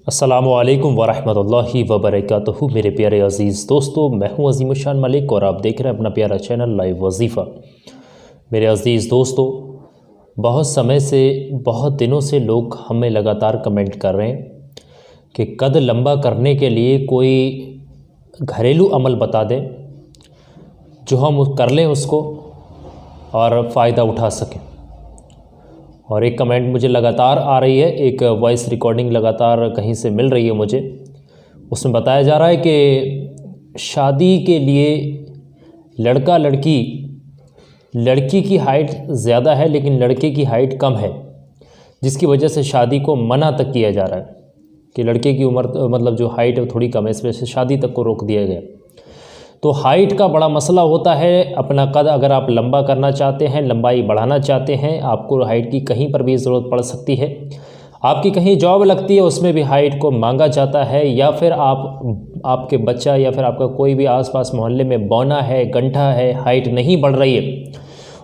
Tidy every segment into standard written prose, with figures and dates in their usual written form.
अस्सलामुअलैकुम वरहमतुल्लाहि वबरकातुहू। मेरे प्यारे अज़ीज़ दोस्तों, मैं हूं अज़ीम शान मलिक और आप देख रहे हैं अपना प्यारा चैनल लाइव वजीफ़ा। मेरे अज़ीज़ दोस्तों, बहुत समय से, बहुत दिनों से लोग हमें लगातार कमेंट कर रहे हैं कि कद लंबा करने के लिए कोई घरेलू अमल बता दें जो हम कर लें उसको और फ़ायदा उठा सकें। और एक कमेंट मुझे लगातार आ रही है, एक वॉइस रिकॉर्डिंग लगातार कहीं से मिल रही है मुझे। उसमें बताया जा रहा है कि शादी के लिए लड़का लड़की की हाइट ज़्यादा है लेकिन लड़के की हाइट कम है, जिसकी वजह से शादी को मना तक किया जा रहा है कि लड़के की उम्र मतलब जो हाइट है वो थोड़ी कम है, इस वजह से शादी तक को रोक दिया गया। तो हाइट का बड़ा मसला होता है। अपना कद अगर आप लंबा करना चाहते हैं, लंबाई बढ़ाना चाहते हैं, आपको हाइट की कहीं पर भी ज़रूरत पड़ सकती है। आपकी कहीं जॉब लगती है, उसमें भी हाइट को मांगा जाता है, या फिर आपके बच्चा या फिर आपका कोई भी आसपास मोहल्ले में बौना है, गंठा है, हाइट नहीं बढ़ रही है,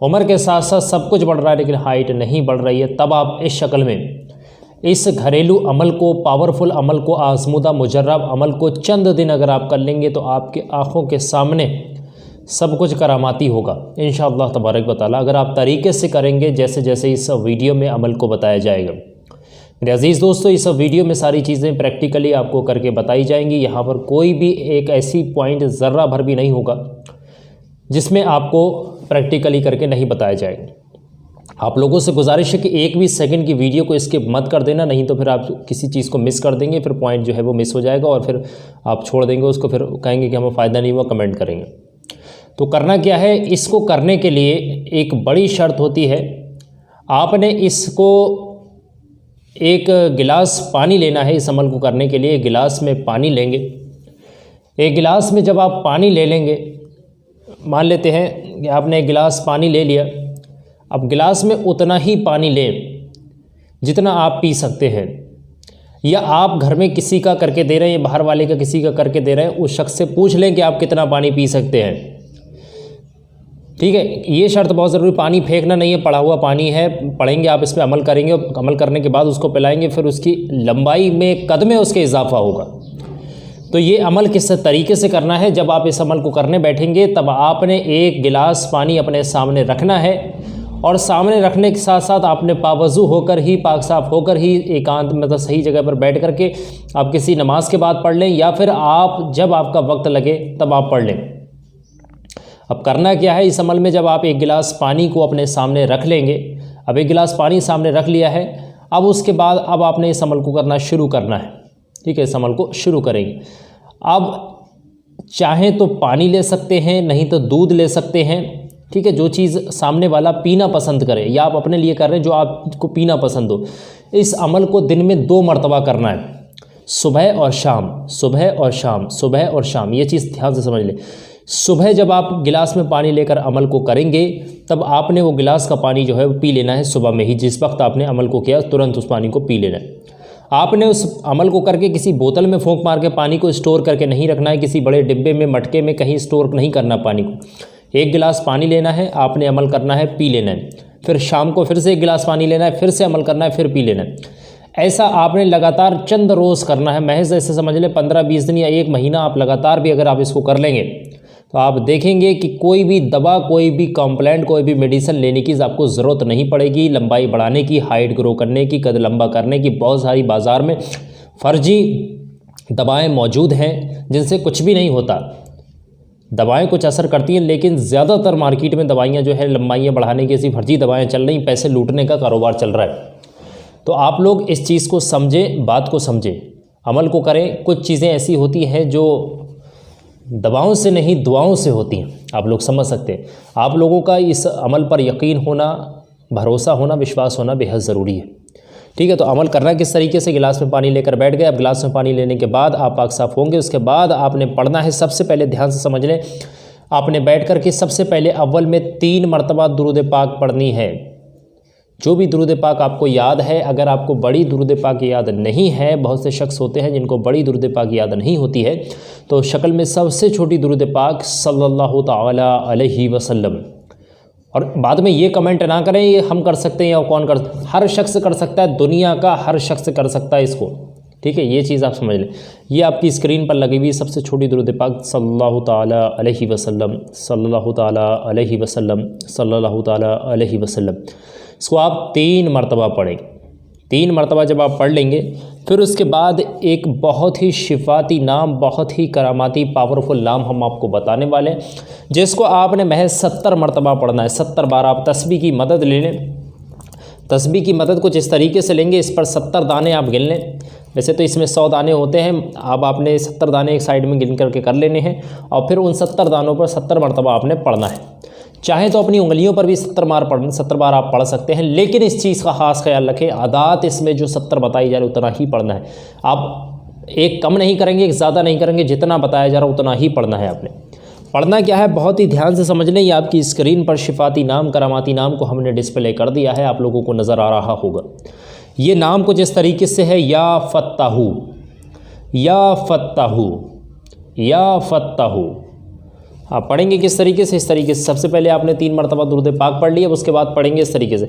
उम्र के साथ साथ सब कुछ बढ़ रहा है लेकिन हाइट नहीं बढ़ रही है, तब आप इस शक्ल में इस घरेलू अमल को, पावरफुल अमल को, आज़मूदा मुजर्रब अमल को चंद दिन अगर आप कर लेंगे तो आपके आँखों के सामने सब कुछ करामाती होगा इंशाअल्लाह तबारक व तआला, अगर आप तरीके से करेंगे जैसे जैसे इस वीडियो में अमल को बताया जाएगा। मेरे अज़ीज़ दोस्तों, इस वीडियो में सारी चीज़ें प्रैक्टिकली आपको करके बताई जाएंगी। यहाँ पर कोई भी एक ऐसी पॉइंट ज़र्रा भर भी नहीं होगा जिसमें आपको प्रैक्टिकली करके नहीं बताया जाएगा। आप लोगों से गुजारिश है कि एक भी सेकंड की वीडियो को स्किप मत कर देना, नहीं तो फिर आप किसी चीज़ को मिस कर देंगे, फिर पॉइंट जो है वो मिस हो जाएगा और फिर आप छोड़ देंगे उसको, फिर कहेंगे कि हमें फ़ायदा नहीं हुआ, कमेंट करेंगे। तो करना क्या है, इसको करने के लिए एक बड़ी शर्त होती है। आपने इसको एक गिलास पानी लेना है। इस अमल को करने के लिए एक गिलास में पानी लेंगे। एक गिलास में जब आप पानी ले लेंगे, मान लेते हैं कि आपने एक गिलास पानी ले लिया, अब गिलास में उतना ही पानी लें जितना आप पी सकते हैं, या आप घर में किसी का करके दे रहे हैं या बाहर वाले का किसी का करके दे रहे हैं, उस शख्स से पूछ लें कि आप कितना पानी पी सकते हैं। ठीक है, ये शर्त बहुत ज़रूरी। पानी फेंकना नहीं है, पड़ा हुआ पानी है, पढ़ेंगे आप, इस पर अमल करेंगे, अमल करने के बाद उसको पिलाएंगे, फिर उसकी लंबाई में, कद में उसके इजाफा होगा। तो ये अमल किस तरीके से करना है, जब आप इस अमल को करने बैठेंगे तब आपने एक गिलास पानी अपने सामने रखना है, और सामने रखने के साथ साथ आपने पावज़ू होकर ही, पाक साफ होकर ही, एकांत मतलब सही जगह पर बैठ करके आप किसी नमाज के बाद पढ़ लें, या फिर आप जब आपका वक्त लगे तब आप पढ़ लें। अब करना क्या है इस अमल में, जब आप एक गिलास पानी को अपने सामने रख लेंगे, अब एक गिलास पानी सामने रख लिया है, अब उसके बाद अब आपने इस अमल को करना शुरू करना है। ठीक है, इस अमल को शुरू करेंगे। अब चाहें तो पानी ले सकते हैं, नहीं तो दूध ले सकते हैं। ठीक है, जो चीज़ सामने वाला पीना पसंद करे, या आप अपने लिए कर रहे हैं जो आपको पीना पसंद हो। इस अमल को दिन में 2 मरतबा करना है, सुबह और शाम, सुबह और शाम, सुबह और शाम। ये चीज़ ध्यान से समझ लें। सुबह जब आप गिलास में पानी लेकर अमल को करेंगे, तब आपने वो गिलास का पानी जो है वो पी लेना है सुबह में ही, जिस वक्त आपने अमल को किया तुरंत उस पानी को पी लेना है। आपने उस अमल को करके किसी बोतल में फूंक मार के पानी को स्टोर करके नहीं रखना है, किसी बड़े डिब्बे में, मटके में कहीं स्टोर नहीं करना पानी को। एक गिलास पानी लेना है, आपने अमल करना है, पी लेना है, फिर शाम को फिर से एक गिलास पानी लेना है, फिर से अमल करना है, फिर पी लेना है। ऐसा आपने लगातार चंद रोज़ करना है, महज ऐसे समझ लें 15-20 दिन या 1 महीना आप लगातार भी अगर आप इसको कर लेंगे तो आप देखेंगे कि कोई भी दवा, कोई भी कॉम्प्लेंट, कोई भी मेडिसिन लेने की आपको ज़रूरत नहीं पड़ेगी। लंबाई बढ़ाने की, हाइट ग्रो करने की, कद लंबा करने की बहुत सारी बाज़ार में फर्जी दवाएँ मौजूद हैं जिनसे कुछ भी नहीं होता। दवाएं कुछ असर करती हैं लेकिन ज़्यादातर मार्केट में दवाइयां जो है लंबाइयां बढ़ाने की ऐसी फर्जी दवाएं चल रही, पैसे लूटने का कारोबार चल रहा है। तो आप लोग इस चीज़ को समझें, बात को समझें, अमल को करें। कुछ चीज़ें ऐसी होती हैं जो दवाओं से नहीं, दुआओं से होती हैं, आप लोग समझ सकते हैं। आप लोगों का इस अमल पर यकीन होना, भरोसा होना, विश्वास होना बेहद ज़रूरी है। ठीक है, तो अमल करना किस तरीके से, गिलास में पानी लेकर बैठ गए। अब गिलास में पानी लेने के बाद आप पाक साफ होंगे, उसके बाद आपने पढ़ना है। सबसे पहले ध्यान से समझ लें, आपने बैठ कर के सबसे पहले अव्वल में 3 मरतबा दुरूद पाक पढ़नी है। जो भी दुरूद पाक आपको याद है, अगर आपको बड़ी दुरूद पाक याद नहीं है, बहुत से शख्स होते हैं जिनको बड़ी दुरूद पाक याद नहीं होती है, तो शक्ल में सबसे छोटी दुरूद पाक सल्लल्लाहु ताला अलैहि वसल्लम। और बाद में ये कमेंट ना करें ये हम कर सकते हैं या कौन कर, हर शख्स कर सकता है, दुनिया का हर शख्स कर सकता है इसको। ठीक है, ये चीज़ आप समझ लें। ये आपकी स्क्रीन पर लगी हुई सबसे छोटी दुरूद पाक सल्लल्लाहु ताला अलैहि वसल्लम, सल्लल्लाहु ताला अलैहि वसल्लम, सल्लल्लाहु ताला अलैहि वसल्लम। इसको आप 3 मरतबा पढ़ें। 3 मरतबा जब आप पढ़ लेंगे, फिर उसके बाद एक बहुत ही शिफाती नाम, बहुत ही करामाती पावरफुल नाम हम आपको बताने वाले हैं, जिसको आपने महज 70 मरतबा पढ़ना है। 70 बार आप तस्बीह की मदद ले लें। तस्बीह की मदद कुछ इस तरीके से लेंगे, इस पर 70 दाने आप गिन लें। वैसे तो इसमें 100 दाने होते हैं, अब आपने 70 दाने एक साइड में गिन करके कर लेने हैं और फिर उन 70 दानों पर 70 मरतबा आपने पढ़ना है। चाहे तो अपनी उंगलियों पर भी 70 बार आप पढ़ सकते हैं, लेकिन इस चीज़ का ख़ास ख्याल रखें, आदात इसमें जो 70 बताई जा रही है उतना ही पढ़ना है। आप एक कम नहीं करेंगे, एक ज़्यादा नहीं करेंगे, जितना बताया जा रहा है उतना ही पढ़ना है आपने। पढ़ना क्या है, बहुत ही ध्यान से समझ लें। ये आपकी स्क्रीन पर शिफाती नाम, करामाती नाम को हमने डिस्प्ले कर दिया है, आप लोगों को नज़र आ रहा होगा। ये नाम कुछ इस तरीके से है, या फत्ताहू, या फत्ताहू, या फत्ताहू। आप पढ़ेंगे किस तरीके से, इस तरीके से। सबसे पहले आपने 3 मरतबा दुरूद पाक पढ़ लिया, उसके बाद पढ़ेंगे इस तरीके से,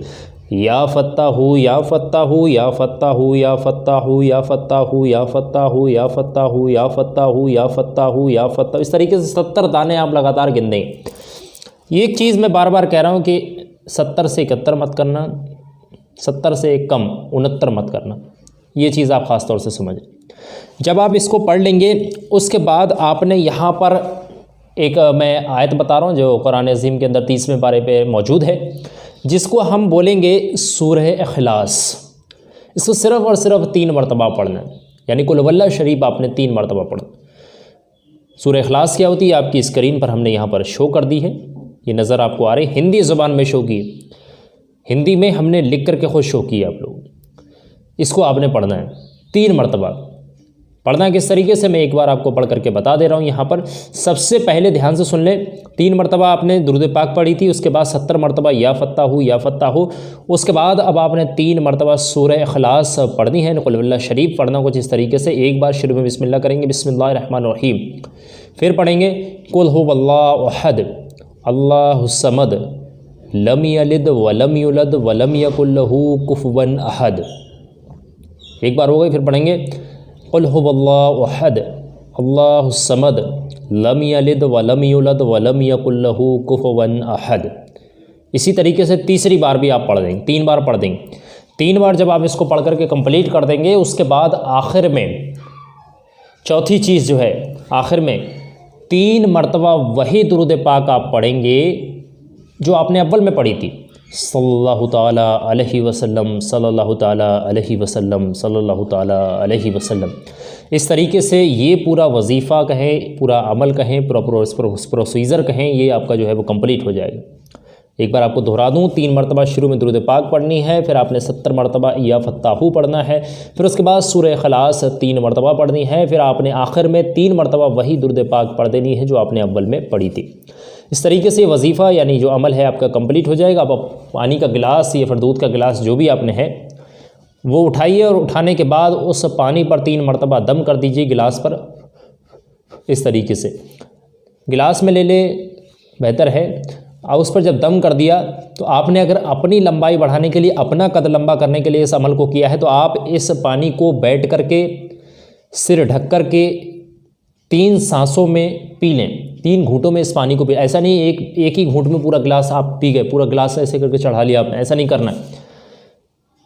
या फत्ताहू, या फत्ताहू, या फत्ताहू, या फत्ताहू, या फत्ताहू, या फत्ताहू, या फत्ताहू, या फत्ताहू, या फत्ताहू, या फत्ताहू। इस तरीके से 70 दाने आप लगातार गिन देंगे। एक चीज़ मैं बार बार कह रहा हूँ कि 70 से 71 मत करना, 70 से कम 69 मत करना। ये चीज़ आप ख़ास तौर से समझें। जब आप इसको पढ़ लेंगे, उसके बाद आपने यहाँ पर एक मैं आयत बता रहा हूँ जो कुरान अज़ीम के अंदर 30वें पारे पे मौजूद है, जिसको हम बोलेंगे सूरह इखलास। इसको सिर्फ़ और सिर्फ 3 मरतबा पढ़ना है, यानी कुल हुवल्लाह शरीफ आपने 3 मरतबा पढ़ना। सूरह इखलास क्या होती है, आपकी स्क्रीन पर हमने यहाँ पर शो कर दी है, ये नज़र आपको आ रही, हिंदी ज़ुबान में शो की, हिंदी में हमने लिख करके खुद शो की आप लोग। इसको आपने पढ़ना है 3 मरतबा। पढ़ना किस तरीके से, मैं एक बार आपको पढ़ करके बता दे रहा हूँ यहाँ पर। सबसे पहले ध्यान से सुन लें, 3 मरतबा आपने दुरूद पाक पढ़ी थी, उसके बाद 70 मरतबा या फत्ताहू, या फत्ताहू। उसके बाद अब आपने 3 मरतबा सूरह इखलास पढ़नी है, कुल हुवल्लाह शरीफ पढ़ना कुछ इस तरीके से। एक बार शुरू में बिस्मिल्लाह करेंगे, बिस्मिल्लाहिर्रहमानिर्रहीम, फिर पढ़ेंगे कुल हुवल्लाहु अहद अल्लाहुस समद लम यलिद वलम यूलद वलम यकुल लहू कुफुवन अहद। एक बार हो गई, फिर पढ़ेंगे कुल हुवल्लाहु अहद अल्लाहुस समद लम यलिद वलम यूलद वलम यकुल लहू कुफुवन अहद। इसी तरीके से तीसरी बार भी आप पढ़ देंगे, 3 बार पढ़ देंगे। 3 बार जब आप इसको पढ़ करके कंप्लीट कर देंगे, उसके बाद आखिर में चौथी चीज़ जो है, आखिर में 3 मरतबा वही दुरूद पाक आप पढ़ेंगे जो आपने अव्वल में पढ़ी थी, सल्लल्लाहु ताला अलैहि वसल्लम, सल्लल्लाहु ताला अलैहि वसल्लम, सल्लल्लाहु ताला अलैहि वसल्लम। इस तरीके से ये पूरा वजीफ़ा कहें, पूरा अमल कहें, पूरा प्रोसीजर कहें, ये आपका जो है वो कंप्लीट हो जाएगा। एक बार आपको दोहरा दूँ, 3 मरतबा शुरू में दुरूद पाक पढ़नी है, फिर आपने 70 मरतबा या फत्ताहू पढ़ना है, फिर उसके बाद सूरह इखलास 3 मरतबा पढ़नी है, फिर आपने आखिर में 3 मरतबा वही दुरूद पाक पढ़ देनी है जो आपने अव्वल में पढ़ी थी। इस तरीके से वजीफ़ा यानी जो अमल है आपका कंप्लीट हो जाएगा। अब पानी का गिलास या फिर दूध का गिलास जो भी आपने है वो उठाइए, और उठाने के बाद उस पानी पर 3 मरतबा दम कर दीजिए गिलास पर। इस तरीके से गिलास में ले ले, बेहतर है। अब उस पर जब दम कर दिया, तो आपने अगर अपनी लंबाई बढ़ाने के लिए, अपना कद लंबा करने के लिए इस अमल को किया है, तो आप इस पानी को बैठ करके सिर ढक करके 3 सांसों में पी लें, 3 घूंटों में इस पानी को पी। ऐसा नहीं एक ही घूंट में पूरा गिलास आप पी गए, पूरा गिलास ऐसे करके चढ़ा लिया आपने, ऐसा नहीं करना है।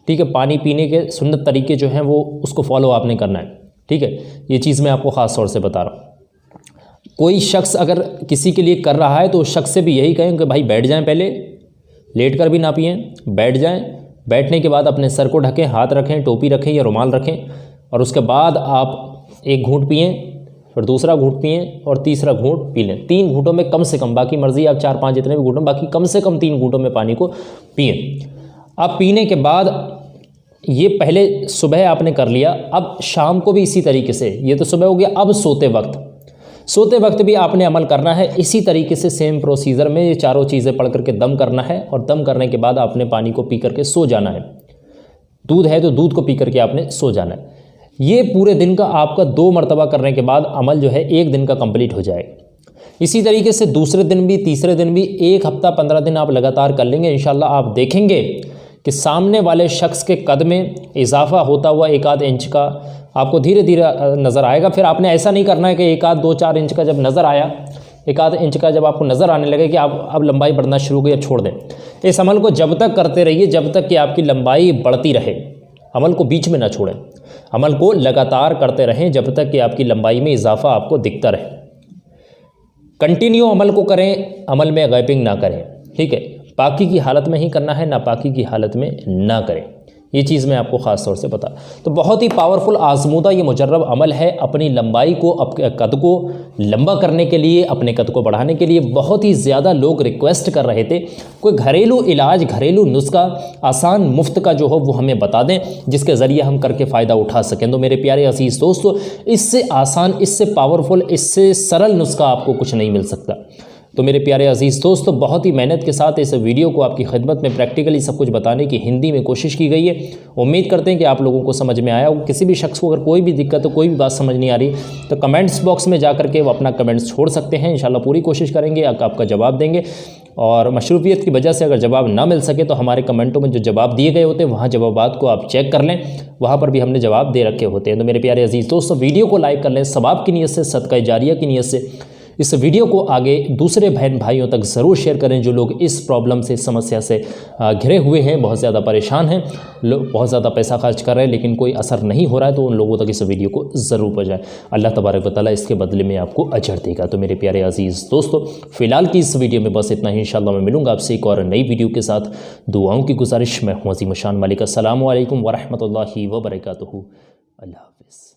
ठीक है, पानी पीने के सुन्नत तरीके जो हैं वो उसको फॉलो आपने करना है। ठीक है, ये चीज़ मैं आपको ख़ास तौर से बता रहा हूँ। कोई शख्स अगर किसी के लिए कर रहा है तो उस शख्स से भी यही कहें कि भाई बैठ जाएं, पहले लेट कर भी ना पिएं, बैठ जाएं। बैठने के बाद अपने सर को ढकें, हाथ रखें, टोपी रखें या रुमाल रखें, और उसके बाद आप एक घूंट पिएं, फिर दूसरा घूंट पिएं और तीसरा घूंट पी लें। 3 घूंटों में कम से कम, बाकी मर्ज़ी आप 4-5 जितने भी घूंटों, बाकी कम से कम 3 घूंटों में पानी को पिएं। अब पीने के बाद ये पहले सुबह आपने कर लिया, अब शाम को भी इसी तरीके से, ये तो सुबह हो गया। अब सोते वक्त भी आपने अमल करना है इसी तरीके से, सेम प्रोसीजर में ये चारों चीज़ें पढ़ करके दम करना है, और दम करने के बाद आपने पानी को पी करके सो जाना है। दूध है तो दूध को पी करके आपने सो जाना है। ये पूरे दिन का आपका 2 मरतबा करने के बाद अमल जो है 1 दिन का कंप्लीट हो जाएगा। इसी तरीके से दूसरे दिन भी, तीसरे दिन भी, 1 हफ्ता 15 दिन आप लगातार कर लेंगे। इंशाल्लाह आप देखेंगे कि सामने वाले शख्स के कद में इजाफा होता हुआ 1-8 इंच का आपको धीरे धीरे नज़र आएगा। फिर आपने ऐसा नहीं करना है कि 1-8, 2-4 इंच का जब नज़र आया, 1-8 इंच का जब आपको नज़र आने लगे कि आप अब लंबाई बढ़ना शुरू हो गई, अब छोड़ दें। इस अमल को जब तक करते रहिए जब तक कि आपकी लंबाई बढ़ती रहे। अमल को बीच में ना छोड़ें, अमल को लगातार करते रहें जब तक कि आपकी लंबाई में इजाफा आपको दिखता रहे। कंटिन्यू अमल को करें, अमल में गैपिंग ना करें, ठीक है। पाकी की हालत में ही करना है, नापाकी की हालत में ना करें। ये चीज़ मैं आपको ख़ास तौर से बता। तो बहुत ही पावरफुल आजमूदा ये मुजर्रब अमल है अपनी लंबाई को, कद को लंबा करने के लिए, अपने कद को बढ़ाने के लिए। बहुत ही ज़्यादा लोग रिक्वेस्ट कर रहे थे कोई घरेलू इलाज, घरेलू नुस्खा आसान मुफ्त का जो हो वो हमें बता दें जिसके ज़रिए हम करके फ़ायदा उठा सकें। तो मेरे प्यारे अजीज़ दोस्तों, इससे आसान, इससे पावरफुल, इससे सरल नुस्खा आपको कुछ नहीं मिल सकता। तो मेरे प्यारे अजीज़ दोस्तों, बहुत ही मेहनत के साथ इस वीडियो को आपकी खिदमत में प्रैक्टिकली सब कुछ बताने की हिंदी में कोशिश की गई है। उम्मीद करते हैं कि आप लोगों को समझ में आया हो। किसी भी शख्स को अगर कोई भी दिक्कत हो, कोई भी बात समझ नहीं आ रही, तो कमेंट्स बॉक्स में जा करके वो अपना कमेंट्स छोड़ सकते हैं। इंशाल्लाह पूरी कोशिश करेंगे आपका जवाब देंगे। और मशरूफियत की वजह से अगर जवाब ना मिल सके तो हमारे कमेंटों में जो जवाब दिए गए होते हैं वहाँ जवाबात को आप चेक कर लें, वहाँ पर भी हमने जवाब दे रखे होते हैं। तो मेरे प्यारे अजीज़ दोस्तों, वीडियो को लाइक कर लें, सवाब की नीयत से, सदका जारिया की नीयत से। इस वीडियो को आगे दूसरे बहन भाइयों तक ज़रूर शेयर करें जो लोग इस प्रॉब्लम से, समस्या से घिरे हुए हैं, बहुत ज़्यादा परेशान हैं, लोग बहुत ज़्यादा पैसा खर्च कर रहे हैं लेकिन कोई असर नहीं हो रहा है। तो उन लोगों तक इस वीडियो को ज़रूर पहुंचाएं। अल्लाह तबारक व तआला इसके बदले में आपको अजर देगा। तो मेरे प्यारे अजीज़ दोस्तों, फ़िलहाल की इस वीडियो में बस इतना ही। इंशाअल्लाह मैं मिलूंगा आपसे एक और नई वीडियो के साथ। दुआओं की गुजारिश। मैं हूँ अज़ीम शान मलिक। अस्सलामु अलैकुम व रहमतुल्लाहि व बरकातुहू। अल्लाह हाफ़िज़।